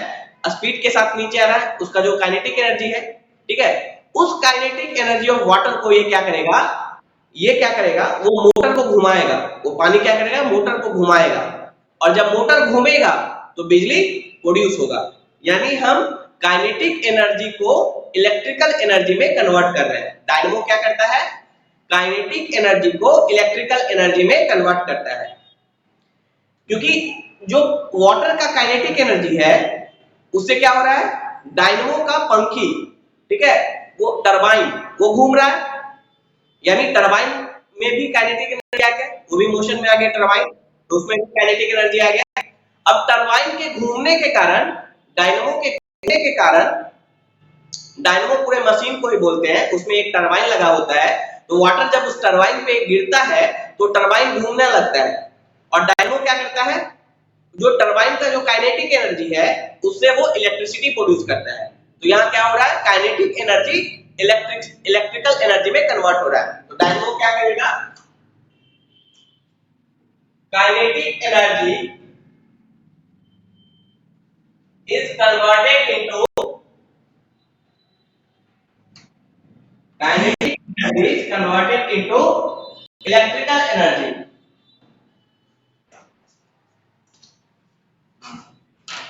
स्पीड के साथ नीचे आ रहा है, उसका जो काइनेटिक एनर्जी है, ठीक है, उस काइनेटिक एनर्जी ऑफ वाटर को ये क्या करेगा, ये क्या करेगा, वो मोटर को घुमाएगा। वो पानी क्या करेगा, मोटर को घुमाएगा, और जब मोटर घूमेगा तो बिजली प्रोड्यूस होगा। यानी हम काइनेटिक एनर्जी को इलेक्ट्रिकल एनर्जी में कन्वर्ट कर रहे हैं। डायनमो क्या करता है, काइनेटिक एनर्जी को इलेक्ट्रिकल एनर्जी में कन्वर्ट करता है। क्योंकि जो वाटर का काइनेटिक एनर्जी है उससे क्या हो रहा है, डायनमो का पंखी, ठीक है, वो टरबाइन वो घूम रहा है, यानी टरबाइन में भी काइनेटिक एनर्जी आ गया, वो भी मोशन में आ गया टरबाइन, तो उसमें भी काइनेटिक एनर्जी आ गया। अब टरबाइन के घूमने के कारण, डायनमो के घूमने के कारण, डायनमो पूरे मशीन को ही बोलते हैं, उसमें एक टरबाइन लगा होता है, तो वाटर जब उस टरबाइन पे गिरता है तो टरबाइन घूमने लगता है, और डायनमो क्या करता है, जो टरबाइन का जो काइनेटिक एनर्जी है उससे वो इलेक्ट्रिसिटी प्रोड्यूस करता है। तो यहाँ क्या हो रहा है, काइनेटिक एनर्जी इलेक्ट्रिकल एनर्जी में कन्वर्ट हो रहा है। तो डायनमो क्या करेगा, kinetic energy is converted into kinetic energy is converted into electrical energy.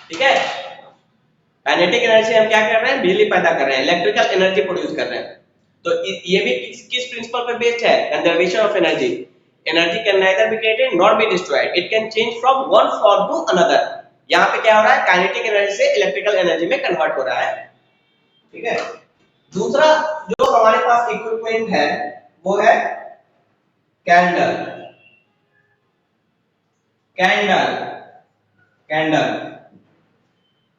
ठीक है, काइनेटिक एनर्जी हम क्या कर रहे हैं, बिजली पैदा कर रहे हैं, इलेक्ट्रिकल एनर्जी प्रोड्यूस कर रहे हैं। तो ये भी किस प्रिंसिपल पे बेस्ड है, conservation of energy. Energy can neither be created nor be destroyed, it can change from one form to another. यहाँ पे क्या हो रहा है, काइनेटिक एनर्जी से इलेक्ट्रिकल एनर्जी में कन्वर्ट हो रहा है। ठीक है, दूसरा जो हमारे पास इक्विपमेंट है वो है कैंडल। कैंडल कैंडल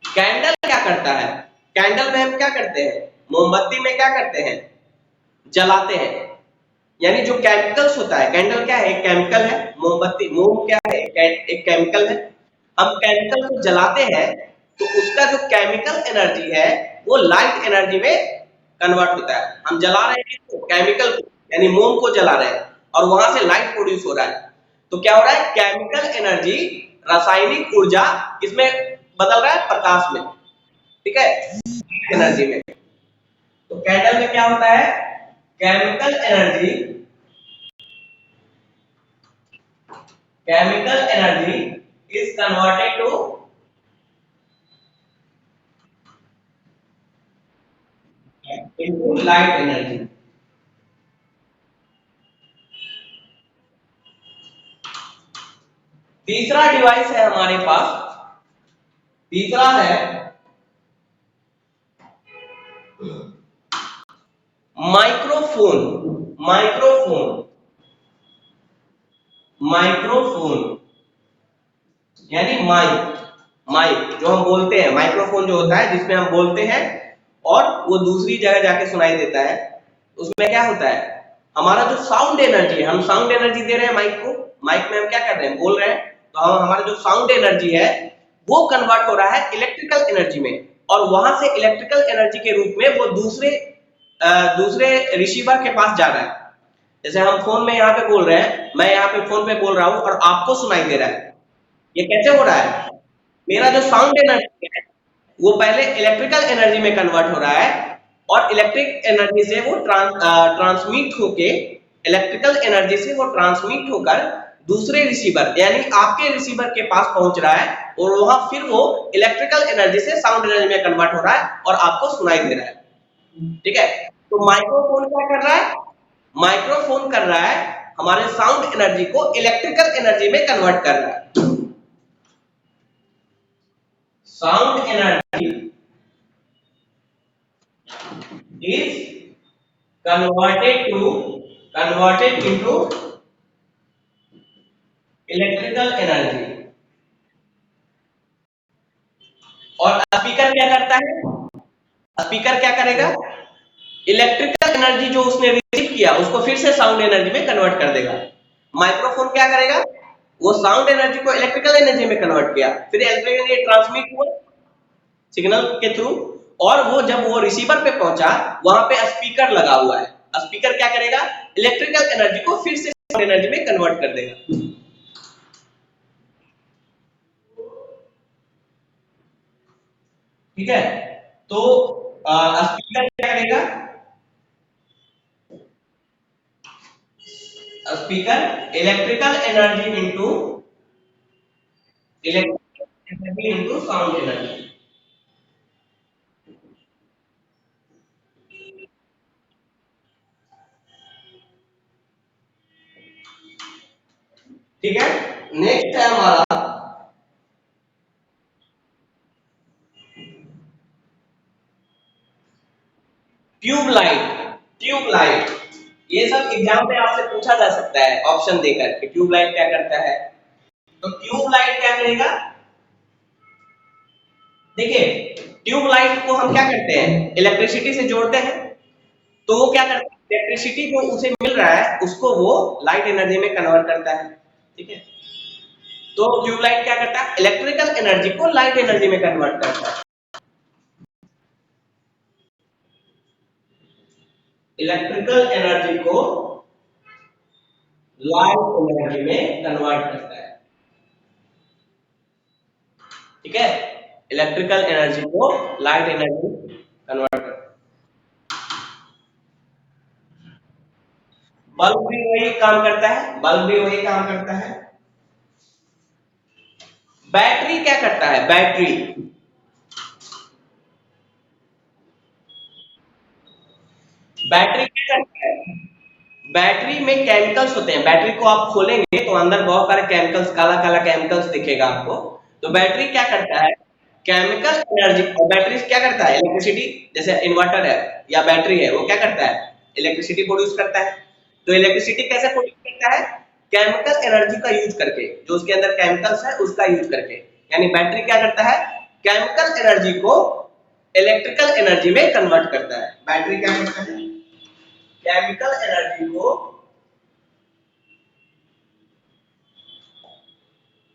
कैंडल क्या करता है, कैंडल में हम क्या करते हैं, मोमबत्ती में क्या करते हैं, जलाते हैं। यानी जो केमिकल्स होता है, कैंडल क्या है, एक केमिकल है, मोमबत्ती मोम क्या है, एक केमिकल है। हम केमिकल को जलाते हैं तो उसका जो केमिकल एनर्जी है वो लाइट एनर्जी में कन्वर्ट होता है। हम जला रहे हैं तो केमिकल यानी मोम को जला रहे हैं और वहां से लाइट प्रोड्यूस हो रहा है। तो क्या हो रहा है, केमिकल एनर्जी रासायनिक ऊर्जा इसमें बदल रहा है प्रकाश में, ठीक है, एनर्जी में। तो कैंडल में क्या होता है, chemical energy is converted to into light energy. तीसरा डिवाइस है हमारे पास, तीसरा है माइक्रोफोन। माइक्रोफोन माइक्रोफोन यानी माइक, माइक जो हम बोलते हैं, माइक्रोफोन जो होता है जिसमें हम बोलते हैं और वो दूसरी जगह जाके सुनाई देता है। उसमें क्या होता है, हमारा जो साउंड एनर्जी है, हम साउंड एनर्जी दे रहे हैं माइक को, माइक में हम क्या कर रहे हैं, बोल रहे हैं, तो हम हमारा जो साउंड एनर्जी है वो कन्वर्ट हो रहा है इलेक्ट्रिकल एनर्जी में, और वहां से इलेक्ट्रिकल एनर्जी के रूप में वो दूसरे रिसीवर के पास जा रहा है। जैसे हम फोन में यहाँ पे बोल रहे हैं, मैं यहाँ पे फोन पे बोल रहा हूँ और आपको सुनाई दे रहा है। ये कैसे हो रहा है, मेरा जो साउंड एनर्जी है वो पहले इलेक्ट्रिकल एनर्जी में कन्वर्ट हो रहा है, और इलेक्ट्रिक एनर्जी से वो ट्रांसमिट होके, इलेक्ट्रिकल एनर्जी से वो ट्रांसमिट होकर दूसरे रिसीवर यानी आपके रिसीवर के पास पहुंच रहा है, और वहां फिर वो इलेक्ट्रिकल एनर्जी से साउंड एनर्जी में कन्वर्ट हो रहा है और आपको सुनाई दे रहा है। ठीक है, तो माइक्रोफोन क्या कर रहा है, माइक्रोफोन कर रहा है हमारे साउंड एनर्जी को इलेक्ट्रिकल एनर्जी में कन्वर्ट कर रहा है। Sound energy is converted into electrical energy. और स्पीकर क्या करता है? स्पीकर क्या करेगा? इलेक्ट्रिकल एनर्जी जो उसने रिसीव किया उसको फिर से साउंड एनर्जी में कन्वर्ट कर देगा। माइक्रोफोन क्या करेगा? वो साउंड एनर्जी को इलेक्ट्रिकल एनर्जी में कन्वर्ट किया, फिर इलेक्ट्रिकल एनर्जी ट्रांसमिट हुआ सिग्नल के थ्रू, और वो जब वो रिसीवर पे पहुंचा वहां पे स्पीकर लगा हुआ है। स्पीकर क्या करेगा? इलेक्ट्रिकल एनर्जी को फिर से साउंड एनर्जी में कन्वर्ट कर देगा। ठीक है, तो स्पीकर क्या करेगा? Speaker electrical energy into electrical energy into sound energy. ठीक है, नेक्स्ट है हमारा ट्यूबलाइट। ट्यूबलाइट, ये सब एग्जाम में आपसे पूछा जा सकता है ऑप्शन देकर कि ट्यूबलाइट क्या करता है। तो ट्यूबलाइट क्या करेगा? देखिए, ट्यूबलाइट को हम क्या करते हैं? इलेक्ट्रिसिटी से जोड़ते हैं, तो वो क्या करता है? इलेक्ट्रिसिटी जो उसे मिल रहा है उसको वो लाइट एनर्जी में कन्वर्ट करता है। ठीक है, तो ट्यूबलाइट क्या करता है? इलेक्ट्रिकल एनर्जी को लाइट एनर्जी में कन्वर्ट करता है। इलेक्ट्रिकल एनर्जी को लाइट एनर्जी में कन्वर्ट करता है। ठीक है, इलेक्ट्रिकल एनर्जी को लाइट एनर्जी कन्वर्ट करता है। बल्ब भी वही काम करता है, बल्ब भी वही काम करता है। बैटरी क्या करता है? बैटरी, बैटरी क्या करता है? बैटरी में केमिकल्स होते हैं। बैटरी को आप खोलेंगे तो अंदर बहुत सारे केमिकल्स, काला काला केमिकल्स दिखेगा आपको। तो बैटरी क्या करता है? Chemical energy. बैटरी क्या करता है? इलेक्ट्रिसिटी, जैसे इन्वर्टर है या बैटरी है, वो क्या करता है? इलेक्ट्रिसिटी प्रोड्यूस करता है। तो इलेक्ट्रिसिटी कैसे प्रोड्यूस करता है? केमिकल एनर्जी का यूज करके, जो उसके अंदर केमिकल्स है उसका यूज करके। यानी बैटरी क्या करता है? केमिकल एनर्जी को इलेक्ट्रिकल एनर्जी में कन्वर्ट करता है। बैटरी क्या करता है? केमिकल एनर्जी को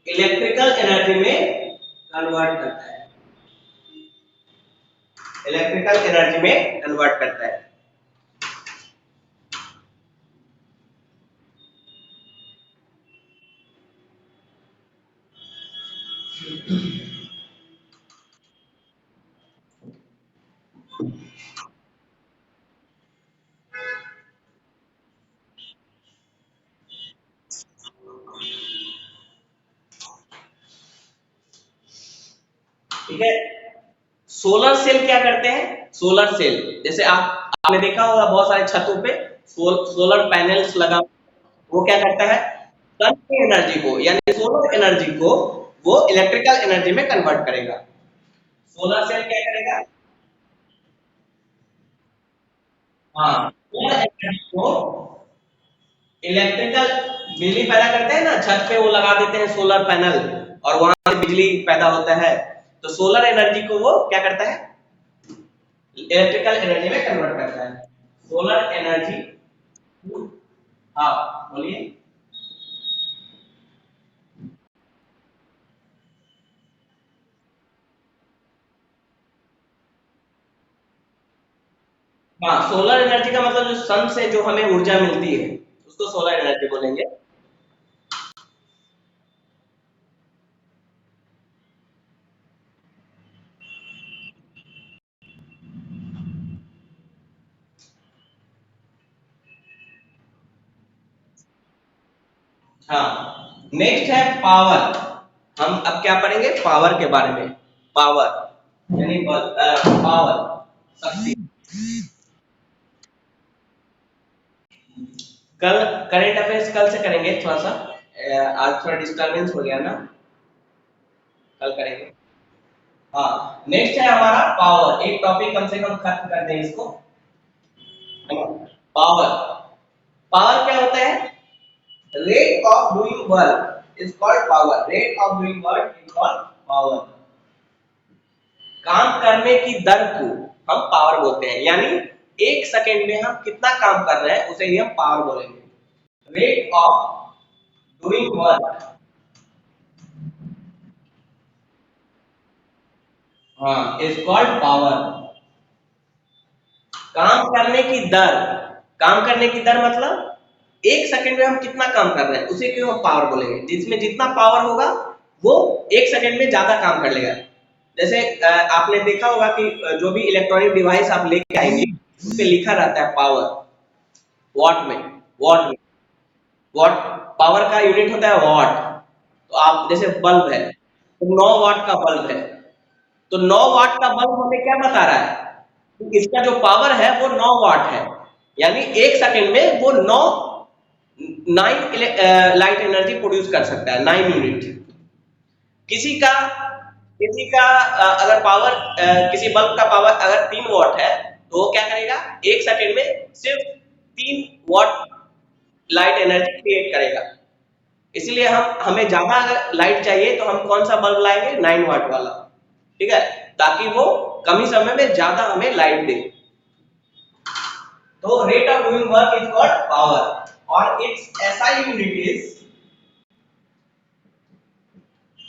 इलेक्ट्रिकल एनर्जी में कन्वर्ट करता है। इलेक्ट्रिकल एनर्जी में कन्वर्ट करता है। ठीक है, सोलर सेल क्या करते हैं? सोलर सेल, जैसे आपने देखा होगा बहुत सारे छतों पे सोलर पैनल्स लगा, वो क्या करता है? सन की एनर्जी को यानी सोलर एनर्जी को वो इलेक्ट्रिकल एनर्जी में कन्वर्ट करेगा। सोलर सेल क्या करेगा? हाँ, सोलर एनर्जी को इलेक्ट्रिकल, बिजली पैदा करते हैं ना, छत पे वो लगा देते हैं सोलर पैनल और वहां से बिजली पैदा होता है। तो सोलर एनर्जी को वो क्या करता है? इलेक्ट्रिकल एनर्जी में कन्वर्ट करता है। सोलर एनर्जी, हाँ बोलिए। हाँ, सोलर एनर्जी का मतलब जो सन से जो हमें ऊर्जा मिलती है उसको सोलर एनर्जी बोलेंगे। हाँ, नेक्स्ट है पावर। हम अब क्या पढ़ेंगे? पावर के बारे में। पावर यानी पावर, शक्ति। कल करंट अफेयर्स कल से करेंगे, थोड़ा सा आज थोड़ा डिस्टरबेंस हो गया ना, कल करेंगे। हाँ, नेक्स्ट है हमारा पावर। एक टॉपिक कम से कम खत्म कर दें इसको। पावर, पावर क्या होता है? Rate of doing work is called power. Rate of doing work is called power. काम करने की दर को हम पावर बोलते हैं, यानी एक सेकेंड में हम कितना काम कर रहे हैं उसे ही हम पावर बोलेंगे। रेट ऑफ डूइंग वर्क, हाँ, इज कॉल्ड पावर। काम करने की दर, काम करने की दर मतलब एक सेकंड में हम कितना काम कर रहे हैं उसे क्यों हम पावर बोलेंगे। जिसमें जितना पावर होगा वो एक सेकंड में ज्यादा काम कर लेगा। जैसे आपने देखा होगा कि जो भी इलेक्ट्रॉनिक डिवाइस आप लेके आएंगे उस पे लिखा रहता है पावर, वॉट में, वॉट में, वॉट पावर का यूनिट होता है वॉट। तो आप जैसे बल्ब है तो 9 वाट का बल्ब है, तो 9 वाट का बल्ब हमें क्या बता रहा है, इसका जो पावर है वो 9 वाट है, यानी एक सेकंड में वो 9 लाइट एनर्जी प्रोड्यूस कर सकता है, 9 यूनिट। किसी का किसी का अगर पावर किसी बल्ब का पावर अगर 3 वाट है तो वो क्या करेगा, एक सेकंड में सिर्फ 3 वाट लाइट एनर्जी क्रिएट करेगा। इसलिए हमें ज्यादा अगर लाइट चाहिए तो हम कौन सा बल्ब लाएंगे, 9 वाट वाला, ठीक है, ताकि वो कम ही समय में ज्यादा हमें लाइट दे। तो rate of doing work is called power और its SI unit is,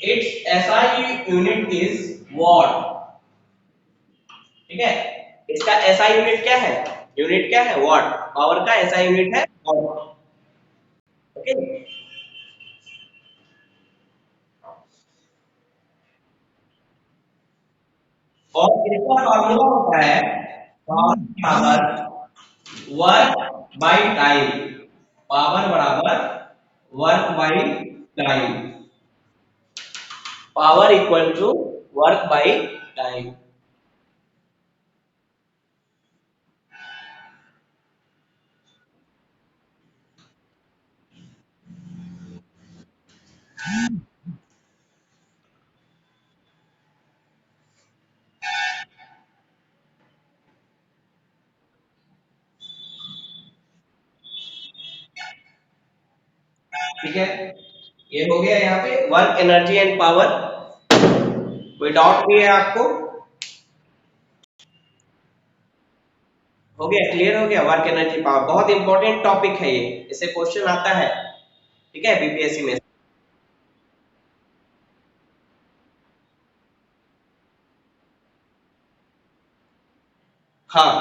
its SI unit is watt, ठीक है। इसका SI यूनिट क्या है, यूनिट क्या है, वॉट। पावर का SI यूनिट है वॉट, ओके। और इसका फॉर्मूला होता है पावर बराबर वर्क बाय टाइम, पावर बराबर work by time, power equal to work by time. ठीक है, ये हो गया यहाँ पे वर्क एनर्जी एंड पावर। कोई डाउट भी है आपको, हो गया, क्लियर हो गया। वर्क एनर्जी पावर बहुत इंपॉर्टेंट टॉपिक है, ये इससे क्वेश्चन आता है, ठीक है, बीपीएससी में। हाँ,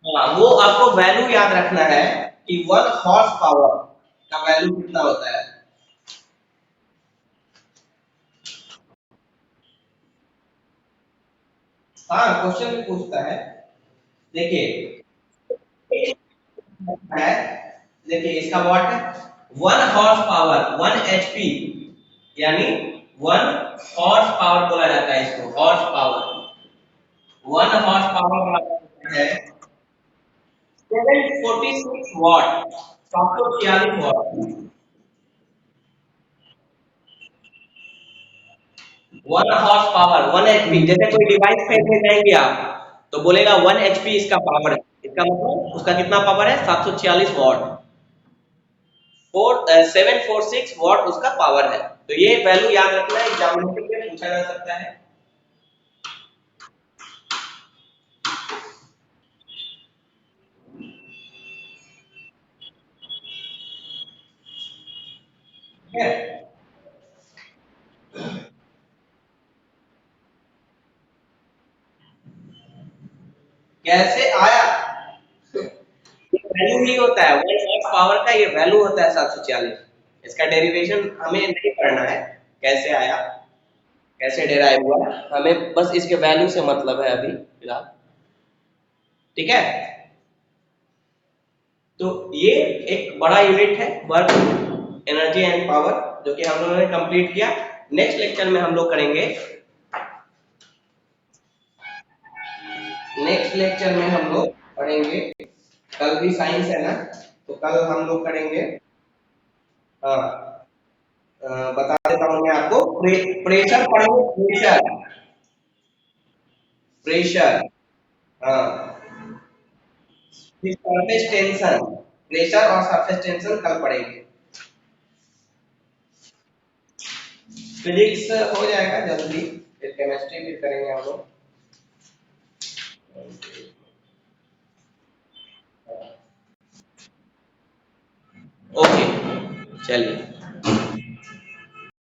हाँ, वो आपको वैल्यू याद रखना है कि 1 हॉर्स पावर का वैल्यू कितना होता है। हाँ, क्वेश्चन भी पूछता है, देखिए है, देखिए इसका वॉट है 1 हॉर्स पावर 1 एचपी, यानी 1 हॉर्स पावर बोला जाता है इसको, हॉर्स पावर। 1 हॉर्स पावर है 746 what, 746 what. 1 horse power 1 HP, जैसे कोई डिवाइस खरीदने जाएंगे आप तो बोलेगा 1 एचपी इसका पावर है, इसका मतलब उसका कितना पावर है, 746 वॉट। 746 वॉट उसका पावर है। तो ये वैल्यू याद रखना है, एग्जामिनेशन में पूछा जा सकता है। ठीक है, कैसे आया, ये वैल्यू ही होता है 1 हॉर्स पावर का, ये वैल्यू होता है 746। इसका डेरिवेशन हमें नहीं पढ़ना है, कैसे आया, कैसे डेराइव हुआ, हमें बस इसके वैल्यू से मतलब है अभी फिलहाल, ठीक है। तो ये एक बड़ा यूनिट है वर्क एनर्जी एंड पावर, जो कि हम लोगों ने कंप्लीट किया। नेक्स्ट लेक्चर में हम लोग करेंगे, नेक्स्ट लेक्चर में हम लोग पढ़ेंगे, कल भी साइंस है ना, तो कल हम लोग करेंगे, हाँ, बता देता हूँ मैं आपको, प्रेशर पढ़ेंगे, प्रेशर, प्रेशर, हाँ, सरफेस टेंशन, प्रेशर और सरफेस टेंशन कल पढ़ेंगे। फिजिक्स हो जाएगा जल्दी, फिर केमिस्ट्री भी करेंगे हम लोग। ओके चलिए।